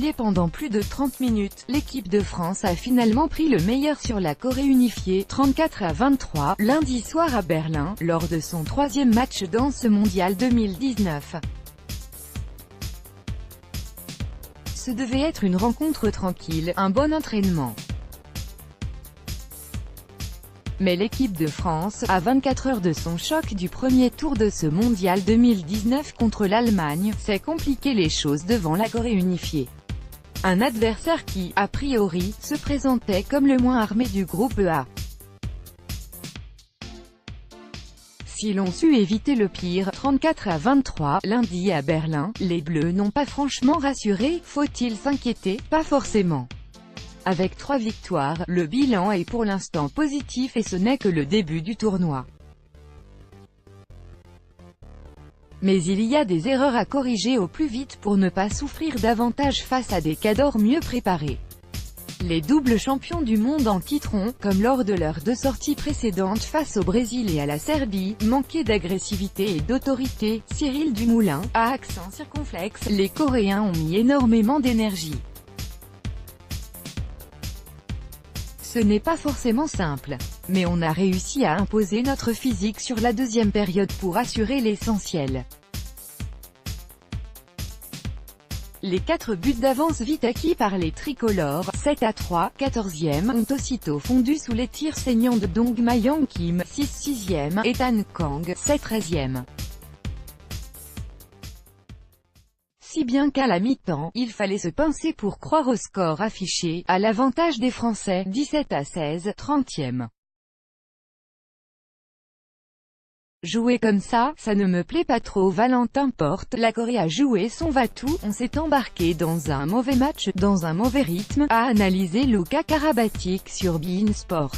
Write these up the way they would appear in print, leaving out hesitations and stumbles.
d'affilée pendant plus de 30 minutes, l'équipe de France a finalement pris le meilleur sur la Corée unifiée, 34-23, lundi soir à Berlin, lors de son troisième match dans ce mondial 2019. Ce devait être une rencontre tranquille, un bon entraînement. Mais l'équipe de France, à 24 heures de son choc du premier tour de ce mondial 2019 contre l'Allemagne, s'est compliqué les choses devant la Corée unifiée. Un adversaire qui, a priori, se présentait comme le moins armé du groupe A. Si l'on sut éviter le pire, 34-23, lundi à Berlin, les Bleus n'ont pas franchement rassuré. Faut-il s'inquiéter? Pas forcément. Avec 3 victoires, le bilan est pour l'instant positif et ce n'est que le début du tournoi. Mais il y a des erreurs à corriger au plus vite pour ne pas souffrir davantage face à des cadors mieux préparés. Les doubles champions du monde en quitteront, comme lors de leurs 2 sorties précédentes face au Brésil et à la Serbie, manqué d'agressivité et d'autorité. Cyril Dumoulin, à accent circonflexe, les Coréens ont mis énormément d'énergie. Ce n'est pas forcément simple. Mais on a réussi à imposer notre physique sur la deuxième période pour assurer l'essentiel. Les 4 buts d'avance vite acquis par les tricolores, 7-3, 14e, ont aussitôt fondu sous les tirs saignants de Dong Mayang Kim, 6-6e, et Tan Kang, 7-13e. Si bien qu'à la mi-temps, il fallait se pincer pour croire au score affiché, à l'avantage des Français, 17-16, 30e. Jouer comme ça ne me plaît pas trop. Valentin Porte, la Corée a joué son va-tout, on s'est embarqué dans un mauvais match, dans un mauvais rythme, a analysé Luka Karabatic sur beIN Sports.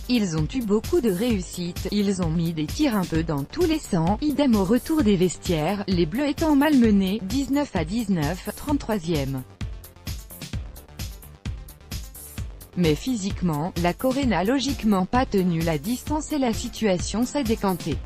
Ils ont eu beaucoup de réussite, ils ont mis des tirs un peu dans tous les sens, idem au retour des vestiaires, les Bleus étant malmenés, 19-19, 33e. Mais physiquement, la Corée n'a logiquement pas tenu la distance et la situation s'est décantée.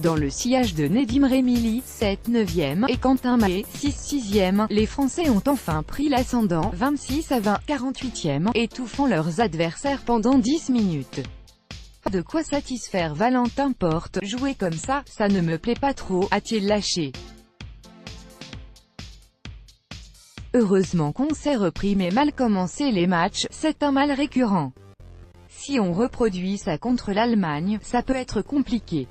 Dans le sillage de Nedim Remili, 7-9e, et Quentin Mahé, 6-6e, les Français ont enfin pris l'ascendant, 26-20, 48e, étouffant leurs adversaires pendant 10 minutes. De quoi satisfaire Valentin Porte, jouer comme ça ne me plaît pas trop, a-t-il lâché. Heureusement qu'on s'est repris mais mal commencé les matchs, c'est un mal récurrent. Si on reproduit ça contre l'Allemagne, ça peut être compliqué.